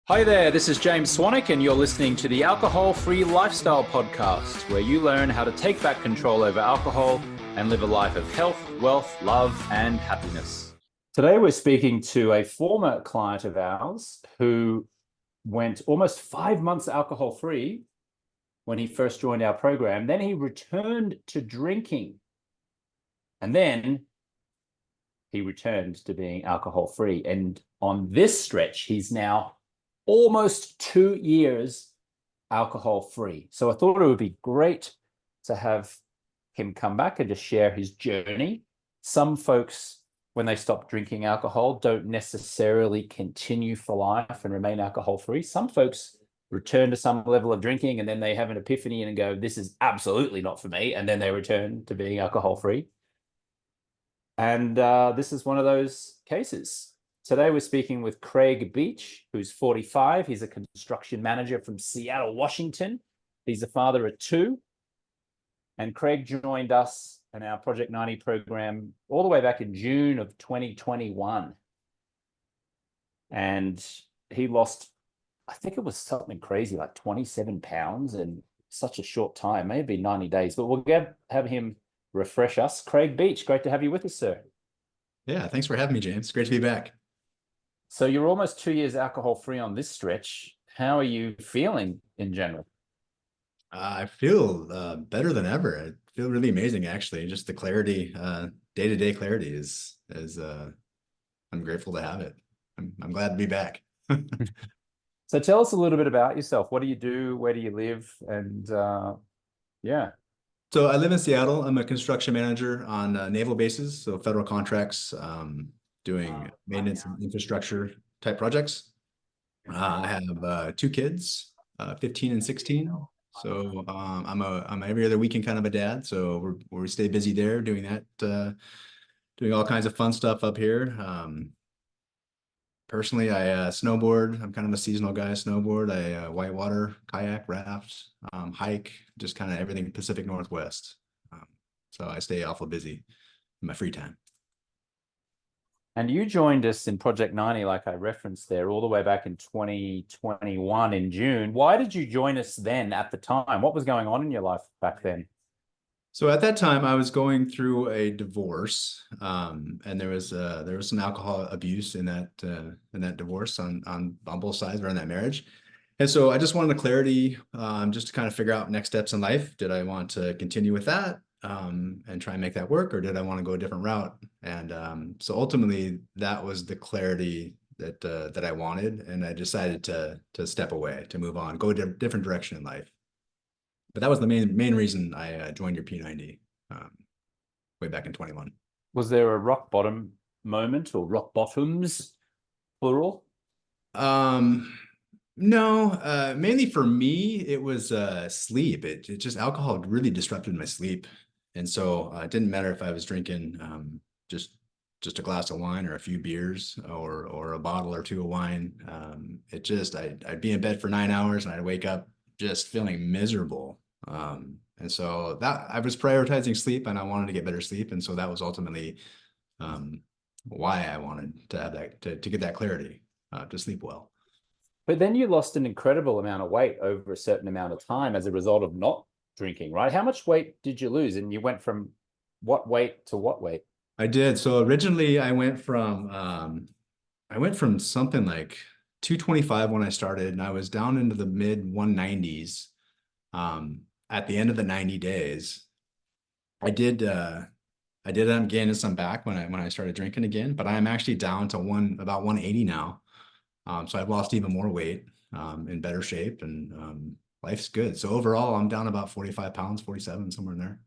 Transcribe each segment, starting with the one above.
Hi there, this is James Swanwick, and you're listening to the Alcohol Free Lifestyle Podcast, where you learn how to take back control over alcohol and live a life of health, wealth, love, and happiness. Today, we're speaking to a former client of ours who went almost 5 months alcohol free when he first joined our program. Then he returned to drinking, and then he returned to being alcohol free. And on this stretch, he's now almost 2 years alcohol free. So I thought it would be great to have him come back and just share his journey. Some folks, when they stop drinking alcohol, don't necessarily continue for life and remain alcohol free. Some folks return to some level of drinking and then they have an epiphany and go, this is absolutely not for me. And then they return to being alcohol free. And this is one of those cases. Today, we're speaking with Craig Beich, who's 45. He's a construction manager from Seattle, Washington. He's a father of two. And Craig joined us in our Project 90 program all the way back in June of 2021. And he lost, I think it was something crazy, like 27 pounds in such a short time, maybe 90 days. But we'll have him refresh us. Craig Beich, great to have you with us, sir. Yeah, thanks for having me, James. Great to be back. So you're almost 2 years alcohol free on this stretch. How are you feeling in general? I feel better than ever. I feel really amazing, actually. Just the clarity, day-to-day clarity is I'm grateful to have it. I'm glad to be back. So tell us a little bit about yourself. What do you do? Where do you live? And yeah. So I live in Seattle. I'm a construction manager on naval bases, so federal contracts, doing maintenance and infrastructure type projects. I have two kids, 15 and 16. So I'm every other weekend kind of a dad. So we stay busy there doing that, doing all kinds of fun stuff up here. Personally, I snowboard. I'm kind of a seasonal guy. Snowboard. I whitewater, kayak, raft, hike, just kind of everything Pacific Northwest. So I stay awful busy in my free time. And you joined us in Project 90, like I referenced there, all the way back in 2021 in June. Why did you join us then at the time? What was going on in your life back then? So at that time, I was going through a divorce, and there was some alcohol abuse in that divorce on both sides or in that marriage. And so I just wanted the clarity, just to kind of figure out next steps in life. Did I want to continue with that, and try and make that work, or did I want to go a different route? And so ultimately, that was the clarity that I wanted, and I decided to step away, to move on, go a different direction in life. But that was the main reason I joined your P90 way back in 21. Was there a rock bottom moment, or rock bottoms, plural? No, mainly for me, it was sleep. It just alcohol really disrupted my sleep. And so it didn't matter if I was drinking just a glass of wine or a few beers or a bottle or two of wine. I'd be in bed for 9 hours and I'd wake up just feeling miserable. And so that I was prioritizing sleep, and I wanted to get better sleep. And so that was ultimately why I wanted to have that to get that clarity, to sleep well. But then you lost an incredible amount of weight over a certain amount of time as a result of not drinking, right? How much weight did you lose? And you went from what weight to what weight? I did. So originally I went from something like 225 when I started, and I was down into the mid 190s at the end of the 90 days. I did end up gaining some back when I started drinking again, but I'm actually down to about 180 now. So I've lost even more weight, in better shape, and life's good. So overall, I'm down about 45 pounds, 47, somewhere in there.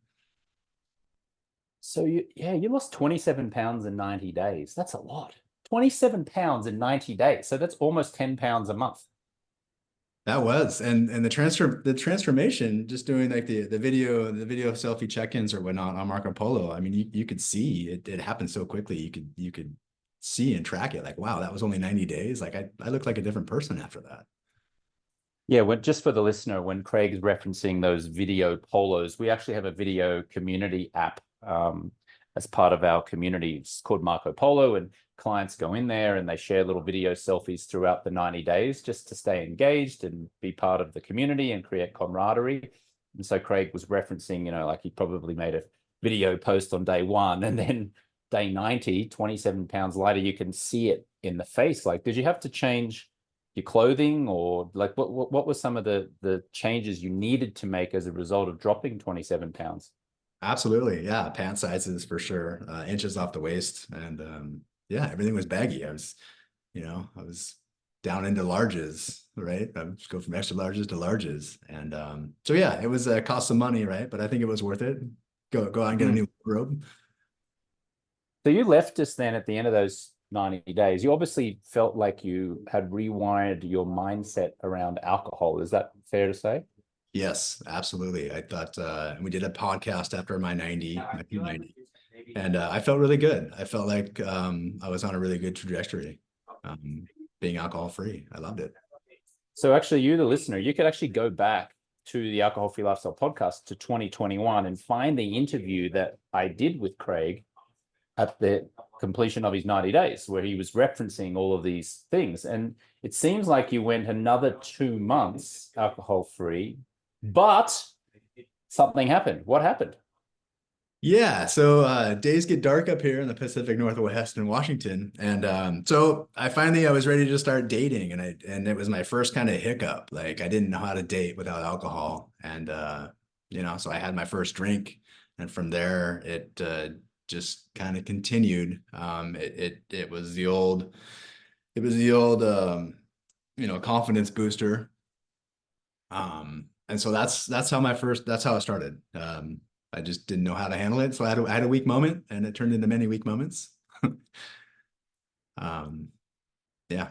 So you lost 27 pounds in 90 days. That's a lot. 27 pounds in 90 days. So that's almost 10 pounds a month. That was, and the transformation, just doing like the video selfie check-ins or whatnot on Marco Polo. I mean, you could see it happened so quickly. You could see and track it, like, wow, that was only 90 days. Like I looked like a different person after that. Yeah, just for the listener, when Craig's referencing those video polos, we actually have a video community app. as part of our community. It's called Marco Polo, and clients go in there and they share little video selfies throughout the 90 days just to stay engaged and be part of the community and create camaraderie. And so Craig was referencing, like he probably made a video post on day one, and then day 90, 27 pounds lighter, you can see it in the face. Like, did you have to change your clothing, or like what were some of the changes you needed to make as a result of dropping 27 pounds? Absolutely. Yeah. Pant sizes for sure. Inches off the waist. And yeah, everything was baggy. I was down into larges, right? I would go from extra larges to larges. And so yeah, it was a cost some money, right? But I think it was worth it. Go out and get a new wardrobe. So you left us then at the end of those 90 days. You obviously felt like you had rewired your mindset around alcohol. Is that fair to say? Yes, absolutely. I thought we did a podcast after my P90, and I felt really good. I felt like I was on a really good trajectory, being alcohol free. I loved it. So actually, you, the listener, you could actually go back to the Alcohol Free Lifestyle podcast to 2021 and find the interview that I did with Craig at the completion of his 90 days, where he was referencing all of these things. And it seems like you went another 2 months alcohol free, but something happened. What happened? Yeah, so days get dark up here in the Pacific Northwest in Washington, and so I was ready to start dating, and it was my first kind of hiccup. Like I didn't know how to date without alcohol, and so I had my first drink, and from there it just kind of continued. It was the old confidence booster, and so that's how it started. I just didn't know how to handle it. So I had a weak moment, and it turned into many weak moments. Yeah.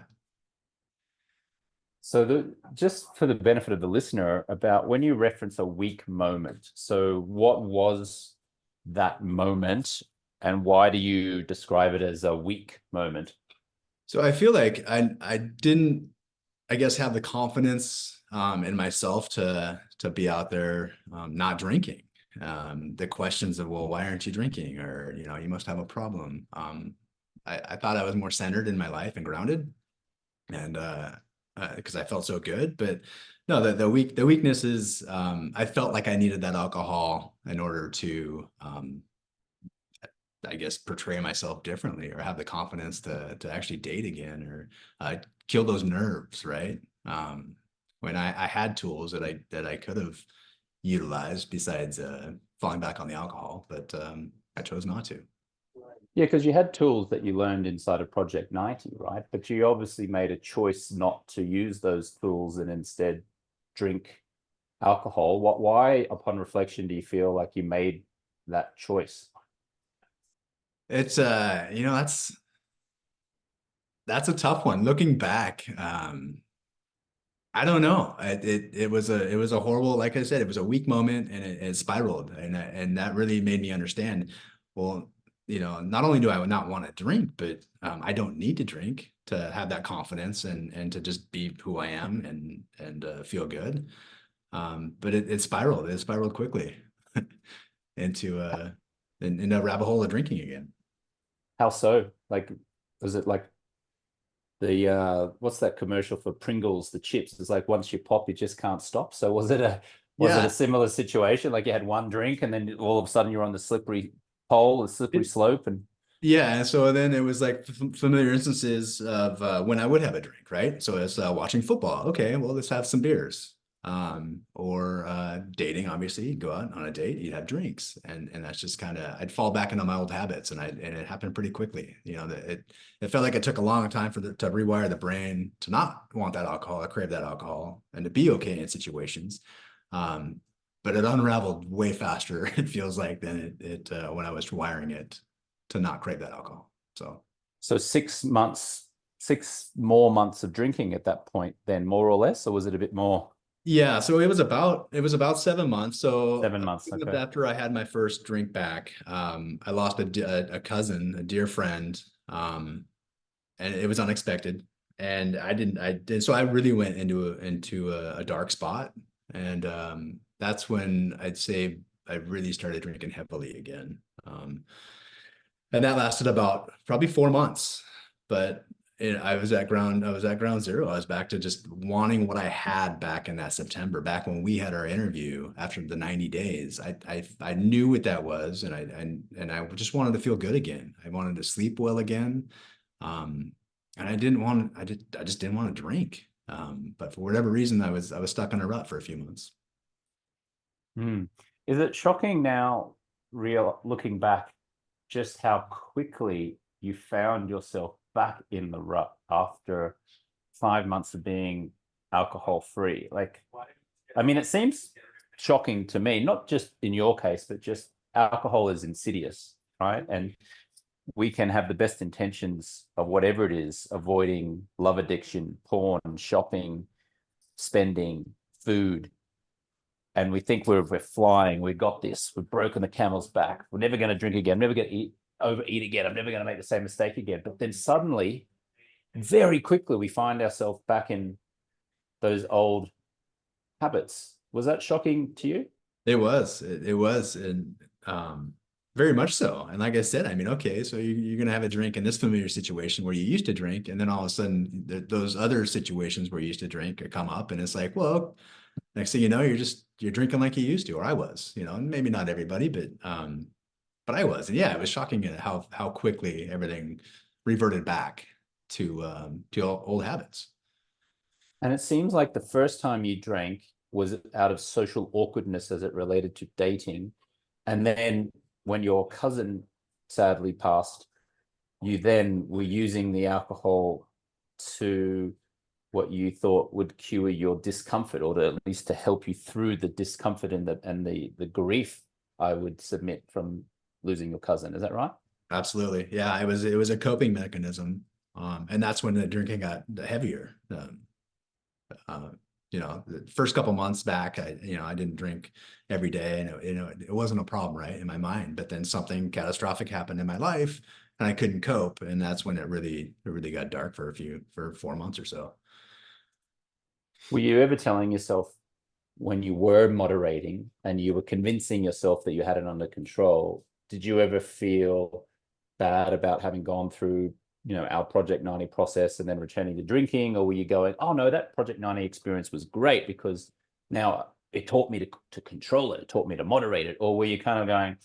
So just for the benefit of the listener, about when you reference a weak moment, so what was that moment, and why do you describe it as a weak moment? So I feel like I didn't, I guess, have the confidence in myself to be out there not drinking. The questions of, well, why aren't you drinking? Or, you must have a problem. I thought I was more centered in my life and grounded, and because I felt so good. But no, the weakness is I felt like I needed that alcohol in order to I guess portray myself differently, or have the confidence to actually date again, or kill those nerves, right? When I had tools that I could have utilized besides falling back on the alcohol, but I chose not to. Yeah, because you had tools that you learned inside of Project 90, right? But you obviously made a choice not to use those tools and instead drink alcohol. Why, upon reflection, do you feel like you made that choice? It's that's a tough one. Looking back, I don't know. It was a horrible, like I said, it was a weak moment, and it spiraled, and that really made me understand. Well, not only do I not want to drink, but I don't need to drink to have that confidence and to just be who I am and feel good. But it spiraled. It spiraled quickly into in a rabbit hole of drinking again. How so? Like, was it like the what's that commercial for Pringles, the chips? It's like once you pop, you just can't stop. So was it a Yeah. similar situation? Like you had one drink and then all of a sudden you're on the slippery pole, the slippery slope, and Yeah, and so then it was like familiar instances of when I would have a drink, right? So it's watching football. Okay, well, let's have some beers. Or dating, obviously, you'd go out on a date, you'd have drinks, and that's just kind of I'd fall back into my old habits, and it happened pretty quickly. That it felt like it took a long time to rewire the brain to not want that alcohol, or crave that alcohol, and to be okay in situations. Um, but it unraveled way faster. It feels like than it when I was wiring it to not crave that alcohol. so 6 months, 6 more months of drinking at that point, then more or less, or was it a bit more? Yeah, so it was about 7 months. So 7 months, okay. after I had my first drink back, I lost a cousin, a dear friend, and it was unexpected. And I did so I really went into a dark spot, and that's when I'd say I really started drinking heavily again. And that lasted about probably 4 months. But I was at ground zero. I was back to just wanting what I had back in that September, back when we had our interview after the 90 days. I knew what that was, and I just wanted to feel good again. I wanted to sleep well again. And I just didn't want to drink. But for whatever reason, I was stuck in a rut for a few months. Hmm. Is it shocking now, looking back, just how quickly you found yourself back in the rut after 5 months of being alcohol free? Like, I mean, it seems shocking to me, not just in your case, but just alcohol is insidious, right? And we can have the best intentions of whatever it is, avoiding love addiction, porn, shopping, spending, food, and we think we're flying, we got this, we've broken the camel's back, we're never going to drink again, never going to overeat again, I'm never going to make the same mistake again. But then suddenly, very quickly, we find ourselves back in those old habits. Was that shocking to you? It was, and very much so. And like I said, I mean, okay, so you're gonna have a drink in this familiar situation where you used to drink, and then all of a sudden, those other situations where you used to drink come up, and it's like, well, next thing you know, you're drinking like you used to, or I was, and maybe not everybody, but I was. And yeah, it was shocking at how quickly everything reverted back to old habits. And it seems like the first time you drank was out of social awkwardness as it related to dating. And then when your cousin sadly passed, you then were using the alcohol to what you thought would cure your discomfort, or to, at least to help you through the discomfort and the grief, I would submit, from losing your cousin. Is that right? Absolutely. Yeah, it was a coping mechanism. And that's when the drinking got heavier. Uh, the first couple months back, I didn't drink every day, and it wasn't a problem, right, in my mind. But then something catastrophic happened in my life, and I couldn't cope, and that's when it really got dark for 4 months or so. Were you ever telling yourself, when you were moderating and you were convincing yourself that you had it under control, did you ever feel bad about having gone through, our Project 90 process and then returning to drinking? Or were you going, oh no, that Project 90 experience was great because now it taught me to control it, it taught me to moderate it? Or were you kind of going,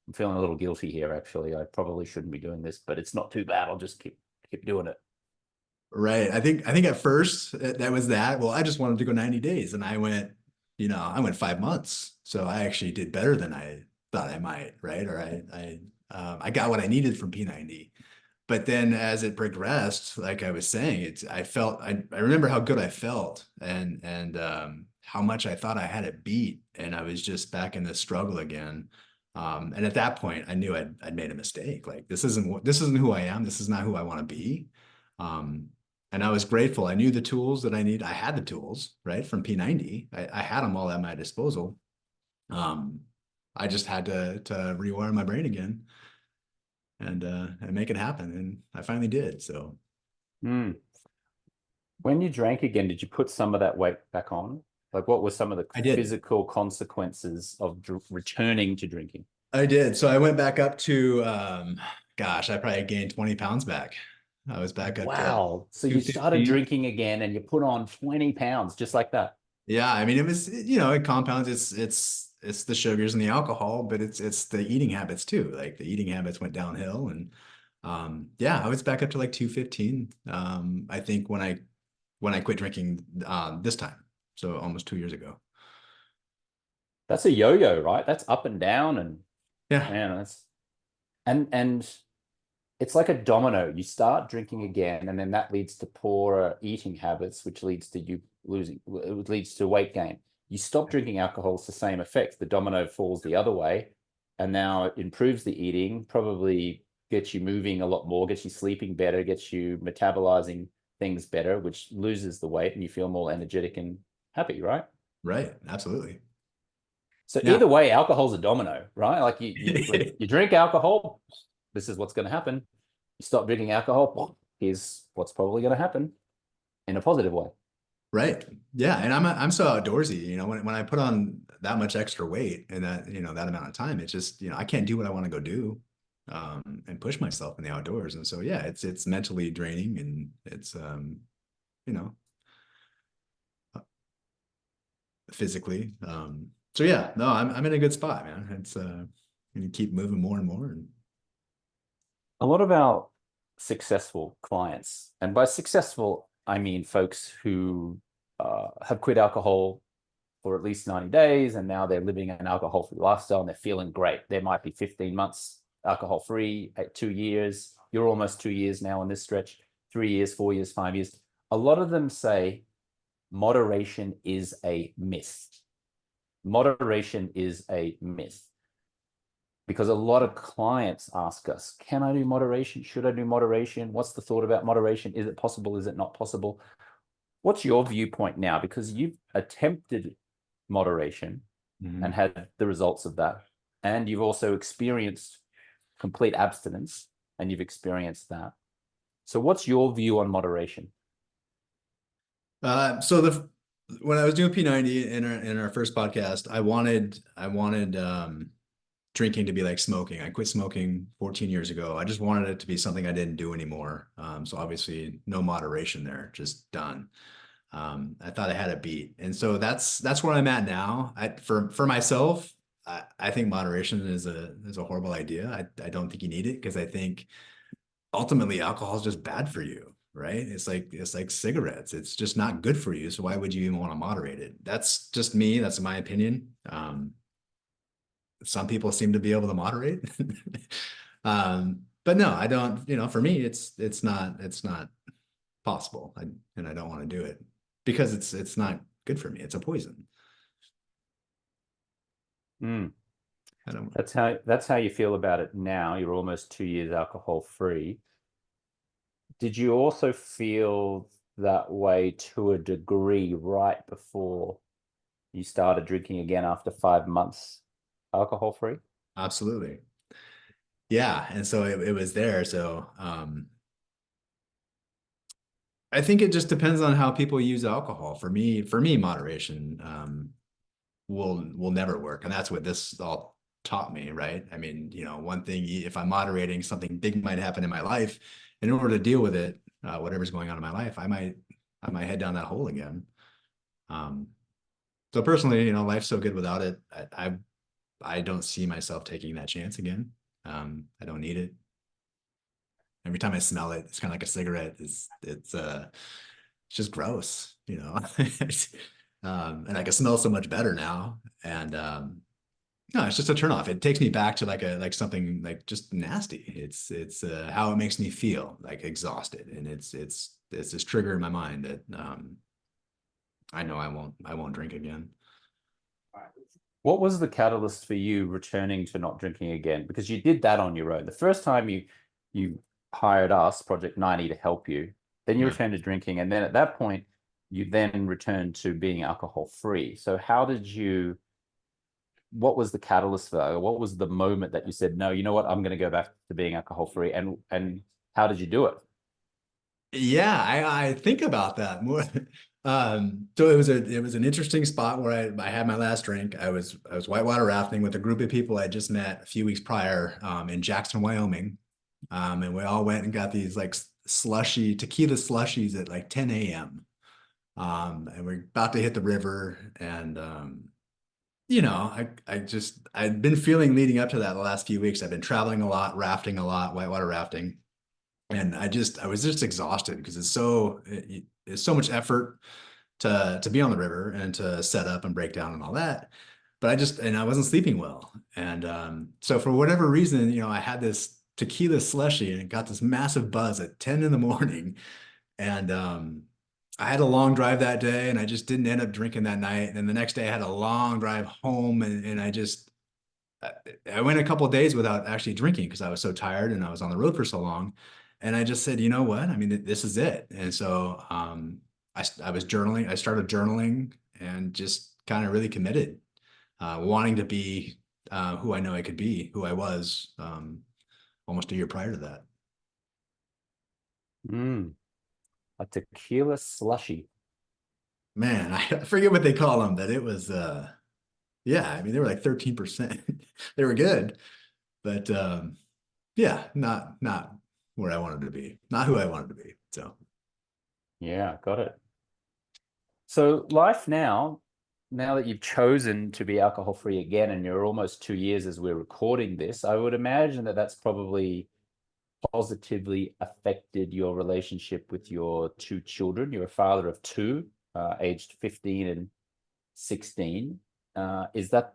I'm feeling a little guilty here, actually, I probably shouldn't be doing this, but it's not too bad, I'll just keep doing it? Right. I think at first that was that. Well, I just wanted to go 90 days, and I went 5 months. So I actually did better than I thought I might, right? Or I got what I needed from P90. But then as it progressed, like I was saying, I remember how good I felt, and how much I thought I had it beat, and I was just back in the struggle again. And at that point, I knew I'd made a mistake. Like, this isn't who I am. This is not who I want to be. Um, and I was grateful. I knew the tools that I need. I had the tools, right, from P90. I had them all at my disposal. Um, I just had to rewire my brain again, and make it happen. And I finally did. So Mm. When you drank again, did you put some of that weight back on? Like, what were some of the I did. physical consequences of returning to drinking? I did. So I went back up to, gosh, I probably gained 20 pounds back. I was back up to Wow. So you started 215. drinking again and you put on 20 pounds just like that. Yeah, I mean, it compounds. It's the sugars and the alcohol, but it's the eating habits too. Like, the eating habits went downhill, and yeah, I was back up to like 215. I think when I quit drinking this time, so almost 2 years ago. That's a yo-yo, right? That's up and down, and Yeah, man, and it's like a domino. You start drinking again, and then that leads to poorer eating habits, which leads to you losing, it leads to weight gain. You stop drinking alcohol, it's the same effect. The domino falls the other way, and now it improves the eating, probably gets you moving a lot more, gets you sleeping better, gets you metabolizing things better, which loses the weight, and you feel more energetic and happy, right? right. Absolutely. So Yeah. either way, alcohol's a domino, right? Like you drink alcohol, this is what's going to happen. You stop drinking alcohol, here's what's probably going to happen in a positive way. Right. Yeah. And I'm so outdoorsy, when I put on that much extra weight and that amount of time, it's just, I can't do what I want to go do. and push myself in the outdoors. And so, yeah, it's mentally draining, and it's, you know, physically. So yeah, no, I'm in a good spot, man. It's you keep moving more and more. And A lot of our successful clients, and by successful, I mean folks who have quit alcohol for at least 90 days and now they're living an alcohol free lifestyle and they're feeling great. There might be 15 months alcohol free, at 2 years. You're almost 2 years now in this stretch, 3 years, 4 years, 5 years. A lot of them say moderation is a myth. Moderation is a myth. Because a lot of clients ask us, can I do moderation? Should I do moderation? What's the thought about moderation? Is it possible? Is it not possible? What's your viewpoint now? Because you've attempted moderation and had the results of that. And you've also experienced complete abstinence and you've experienced that. So what's your view on moderation? So when I was doing P90 in our first podcast, I wanted drinking to be like smoking. I quit smoking 14 years ago. I just wanted it to be something I didn't do anymore. So obviously no moderation there, just done. I thought I had a beat. And so that's where I'm at now. For myself, I think moderation is a horrible idea. I don't think you need it, because I think ultimately alcohol is just bad for you, right? It's like cigarettes. It's just not good for you. So why would you even want to moderate it? That's just me. That's my opinion. Some people seem to be able to moderate. But no, I don't, for me, it's not possible. And I don't want to do it because it's not good for me. It's a poison. Mm. I don't. That's how you feel about it now. You're almost 2 years alcohol free. Did you also feel that way to a degree right before you started drinking again after 5 months alcohol free? Absolutely. Yeah. And so it was there. So I think it just depends on how people use alcohol. For me, moderation will never work. And that's what this all taught me, right? I mean, one thing, if I'm moderating, something big might happen in my life. In order to deal with it, whatever's going on in my life, I might head down that hole again. So personally, life's so good without it. I don't see myself taking that chance again. I don't need it. Every time I smell it, it's kind of like a cigarette. It's just gross, and I can smell so much better now. And no, it's just a turnoff. It takes me back to like something like just nasty. It's how it makes me feel, like exhausted, and it's this trigger in my mind that I know I won't drink again. What was the catalyst for you returning to not drinking again? Because you did that on your own. The first time you hired us, Project 90, to help you, then you Yeah. returned to drinking, and then at that point, you then returned to being alcohol free. So what was the catalyst for that? What was the moment that you said, no, you know what, I'm going to go back to being alcohol free, and how did you do it? Yeah, I think about that more. So it was an interesting spot where I had my last drink. I was whitewater rafting with a group of people I just met a few weeks prior in Jackson, Wyoming. And we all went and got these like tequila slushies at like 10 a.m. And we're about to hit the river. And I'd been feeling leading up to that the last few weeks. I've been traveling a lot, rafting a lot, whitewater rafting. And I was just exhausted because it's so much effort to be on the river and to set up and break down and all that. But I wasn't sleeping well. And so for whatever reason, I had this tequila slushy and it got this massive buzz at 10 in the morning. And I had a long drive that day and I just didn't end up drinking that night. And then the next day I had a long drive home and I went a couple of days without actually drinking because I was so tired and I was on the road for so long. And I just said, you know what? I mean, this is it. And so I was journaling. I started journaling and just kind of really committed, wanting to be who I know I could be, who I was almost a year prior to that. A tequila slushy. Man, I forget what they call them, but it was, yeah, I mean, they were like 13%. They were good, but yeah, not where I wanted to be, not who I wanted to be. So Yeah, got it. So life now, now that you've chosen to be alcohol free again, and you're almost 2 years as we're recording this, I would imagine that that's probably positively affected your relationship with your two children. You're a father of two, aged 15 and 16. Is that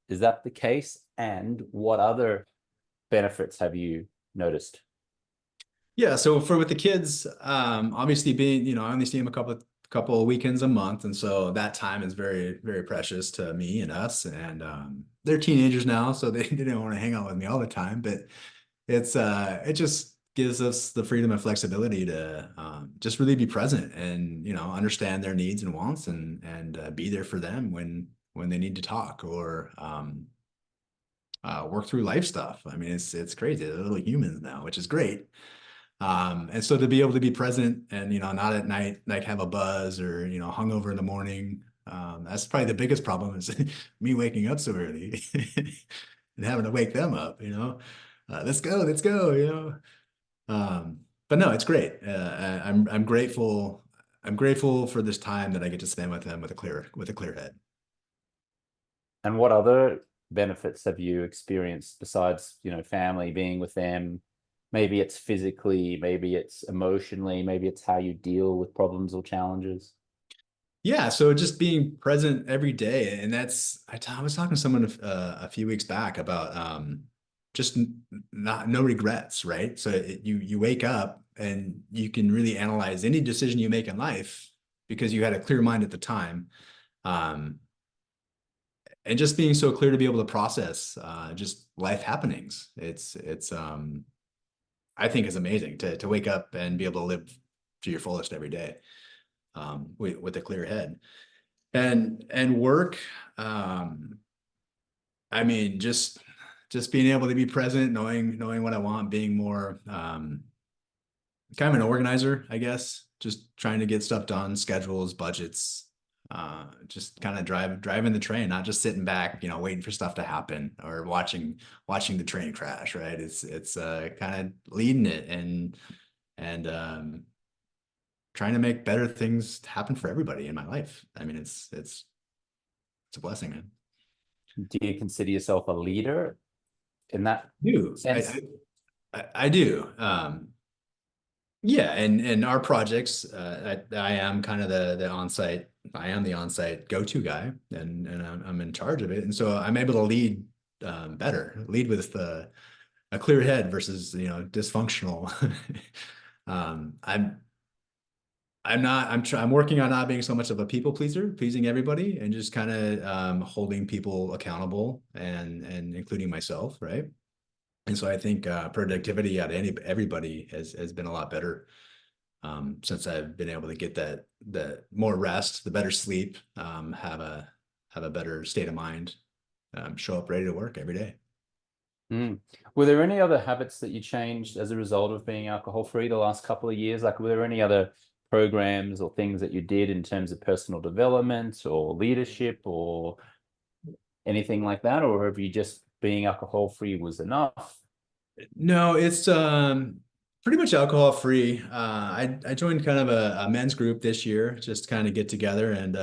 the case? And what other benefits have you noticed? yeah, so for with the kids, obviously being, I only see them a couple of weekends a month, and so that time is very, very precious to me and us. And they're teenagers now, so they don't want to hang out with me all the time, but it just gives us the freedom and flexibility to just really be present and understand their needs and wants and be there for them when they need to talk or work through life stuff. I mean, it's crazy. They're little humans now, which is great. And so to be able to be present and not at night like have a buzz or hungover in the morning. That's probably the biggest problem is me waking up so early and having to wake them up. Let's go. But no, it's great. I'm grateful. I'm grateful for this time that I get to spend with them with a clear head. And what other benefits have you experienced besides, family, being with them? Maybe it's physically, maybe it's emotionally, maybe it's how you deal with problems or challenges. Yeah, so just being present every day, and I was talking to someone a few weeks back about just not no regrets, right? So you wake up and you can really analyze any decision you make in life because you had a clear mind at the time, um, and just being so clear to be able to process just life happenings. It's I think is amazing to wake up and be able to live to your fullest every day with a clear head. And work, um, I mean, just being able to be present, knowing what I want, being more kind of an organizer, I guess, just trying to get stuff done, schedules, budgets, just kind of driving the train, not just sitting back, waiting for stuff to happen or watching the train crash, right? It's kind of leading it and trying to make better things happen for everybody in my life. I mean, it's a blessing, man. Do you consider yourself a leader in that Do sense? I do. Yeah, and our projects, I am kind of the on-site. I am the on-site go-to guy, and I'm in charge of it, and so I'm able to lead better, lead with a clear head versus dysfunctional. um, I'm I'm not. I'm working on not being so much of a people pleaser, pleasing everybody, and just kind of holding people accountable and including myself, right? And so I think productivity out of everybody has been a lot better since I've been able to get that more rest, the better sleep, have a better state of mind, show up ready to work every day. Mm. Were there any other habits that you changed as a result of being alcohol free the last couple of years? Like, were there any other programs or things that you did in terms of personal development or leadership or anything like that? Or have you just being alcohol free was enough? No, it's pretty much alcohol free. I joined kind of a men's group this year, just kind of get together and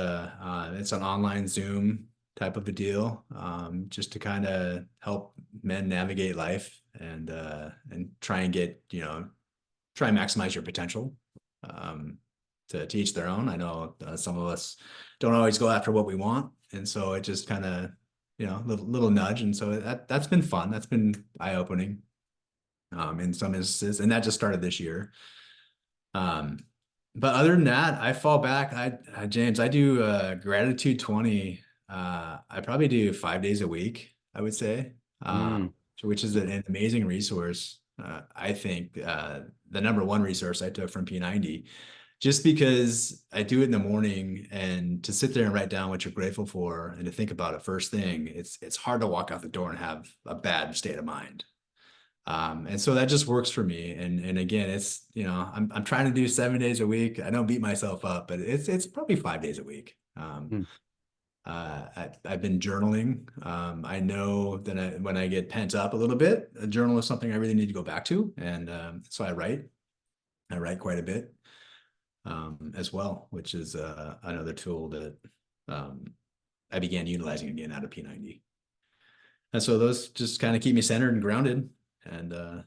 it's an online Zoom type of a deal, just to kind of help men navigate life and try and try and maximize your potential. Um, to teach their own. I know some of us don't always go after what we want, and so it just kind of little nudge, and so that's been fun. That's been eye opening in some instances, and that just started this year. Um, but other than that, I fall back. James, I do gratitude 20. I probably do 5 days a week, I would say, Mm. which is an amazing resource. I think the number one resource I took from P90, just because I do it in the morning and to sit there and write down what you're grateful for and to think about it first thing, it's hard to walk out the door and have a bad state of mind. And so that just works for me. And again, it's I'm trying to do 7 days a week. I don't beat myself up, but it's probably 5 days a week. Mm. I've been journaling. I know that when I get pent up a little bit, a journal is something I really need to go back to. And so I write. I write quite a bit as well, which is another tool that I began utilizing again out of P90. And so those just kind of keep me centered and grounded and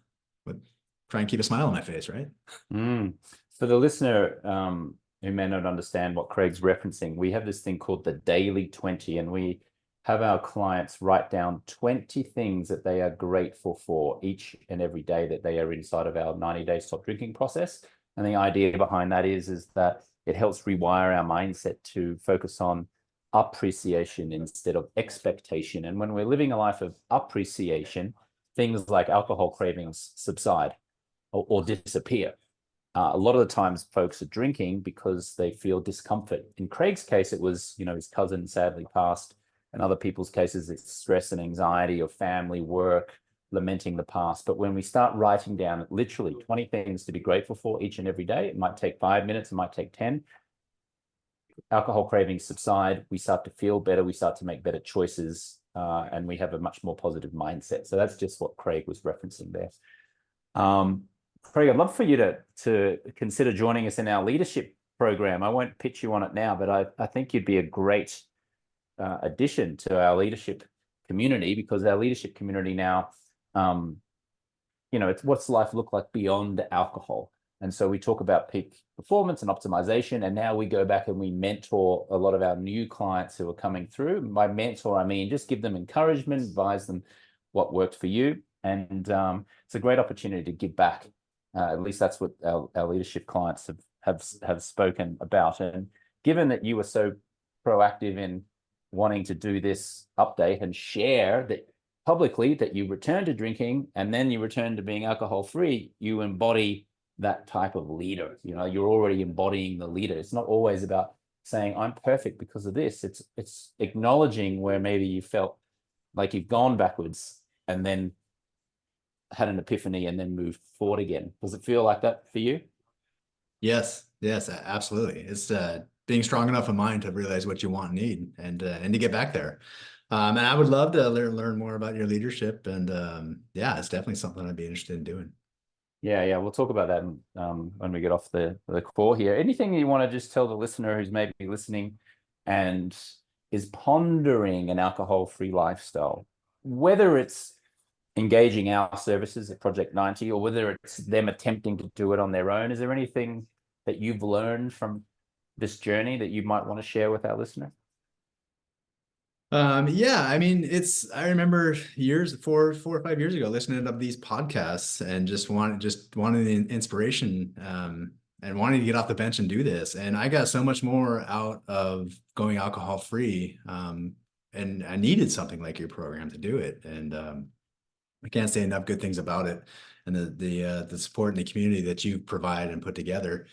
try and keep a smile on my face, right? For the listener who may not understand what Craig's referencing, we have this thing called the Daily 20, and we have our clients write down 20 things that they are grateful for each and every day that they are inside of our 90-day stop drinking process. And the idea behind that is that it helps rewire our mindset to focus on appreciation instead of expectation. And when we're living a life of appreciation, things like alcohol cravings subside or disappear. A lot of the times folks are drinking because they feel discomfort. In Craig's case, it was, his cousin sadly passed. In other people's cases, it's stress and anxiety of family, work, lamenting the past. But when we start writing down literally 20 things to be grateful for each and every day, it might take 5 minutes, it might take 10. Alcohol cravings subside, we start to feel better, we start to make better choices, and we have a much more positive mindset. So that's just what Craig was referencing there. Craig, I'd love for you to consider joining us in our leadership program. I won't pitch you on it now, but I think you'd be a great addition to our leadership community, because our leadership community now, it's what's life look like beyond alcohol. And so we talk about peak performance and optimization, and now we go back and we mentor a lot of our new clients who are coming through. By mentor, I mean just give them encouragement, advise them what worked for you. And it's a great opportunity to give back. At least that's what our leadership clients have spoken about. And given that you were so proactive in wanting to do this update and share that publicly that you returned to drinking and then you returned to being alcohol free, you embody that type of leader. You're already embodying the leader. It's not always about saying I'm perfect because of this. It's acknowledging where maybe you felt like you've gone backwards and then had an epiphany and then moved forward again. Does it feel like that for you? Yes, absolutely. It's being strong enough in mind to realize what you want and need, and to get back there. And I would love to learn more about your leadership. And it's definitely something I'd be interested in doing. Yeah, we'll talk about that when we get off the call here. Anything you want to just tell the listener who's maybe listening and is pondering an alcohol-free lifestyle, whether it's engaging our services at Project 90 or whether it's them attempting to do it on their own? Is there anything that you've learned from this journey that you might want to share with our listener? I remember 4 or 5 years ago, listening to these podcasts and just wanted the inspiration, and wanting to get off the bench and do this. And I got so much more out of going alcohol free. And I needed something like your program to do it. And, I can't say enough good things about it, and the support and the community that you provide and put together.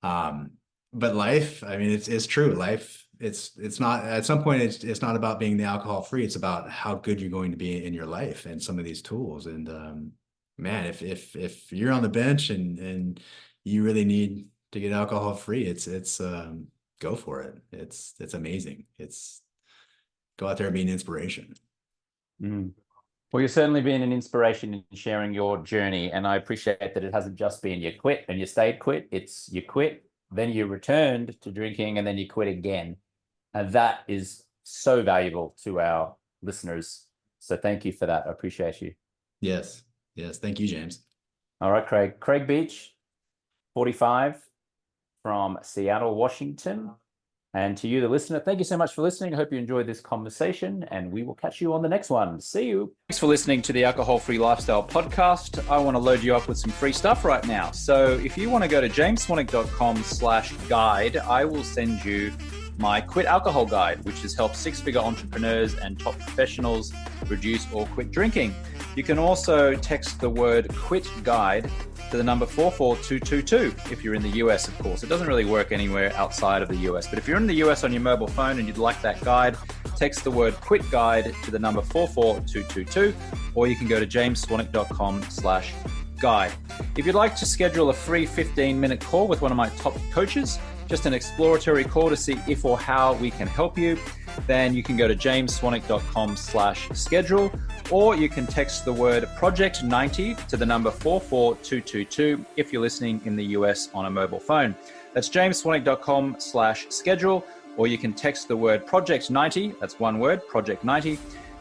But life, it's true. Life, it's not, at some point, it's not about being the alcohol free. It's about how good you're going to be in your life and some of these tools. And man, if you're on the bench and you really need to get alcohol free, it's go for it. It's amazing. It's go out there and be an inspiration. Well, you've certainly been an inspiration in sharing your journey, and I appreciate that it hasn't just been you quit and you stayed quit. It's you quit, then you returned to drinking, and then you quit again. And that is so valuable to our listeners. So thank you for that. I appreciate you. Yes. Thank you, James. All right, Craig. Craig Beich, 45, from Seattle, Washington. And to you, the listener, thank you so much for listening. I hope you enjoyed this conversation, and we will catch you on the next one. See you. Thanks for listening to the Alcohol-Free Lifestyle Podcast. I want to load you up with some free stuff right now. So if you want to go to jamesswanwick.com/guide, I will send you my Quit Alcohol Guide, which has helped six-figure entrepreneurs and top professionals reduce or quit drinking. You can also text the word quit guide to the number 44222 if you're in the US, of course. It doesn't really work anywhere outside of the US, but if you're in the US on your mobile phone and you'd like that guide, text the word quit guide to the number 44222, or you can go to jamesswanwick.com/guide. If you'd like to schedule a free 15-minute call with one of my top coaches, just an exploratory call to see if or how we can help you, then you can go to jamesswanwick.com/schedule, or you can text the word Project 90 to the number 44222 if you're listening in the US on a mobile phone. That's jamesswanwick.com/schedule, or you can text the word Project 90, that's one word, Project 90,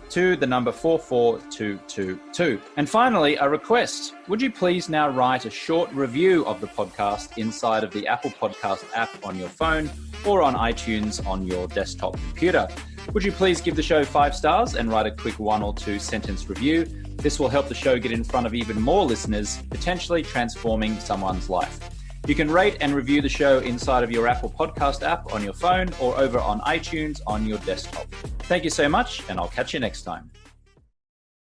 to the number 44222. And finally, a request. Would you please now write a short review of the podcast inside of the Apple Podcast app on your phone or on iTunes on your desktop computer? Would you please give the show 5 stars and write a quick 1 or 2 sentence review? This will help the show get in front of even more listeners, potentially transforming someone's life. You can rate and review the show inside of your Apple Podcast app on your phone or over on iTunes on your desktop. Thank you so much, and I'll catch you next time.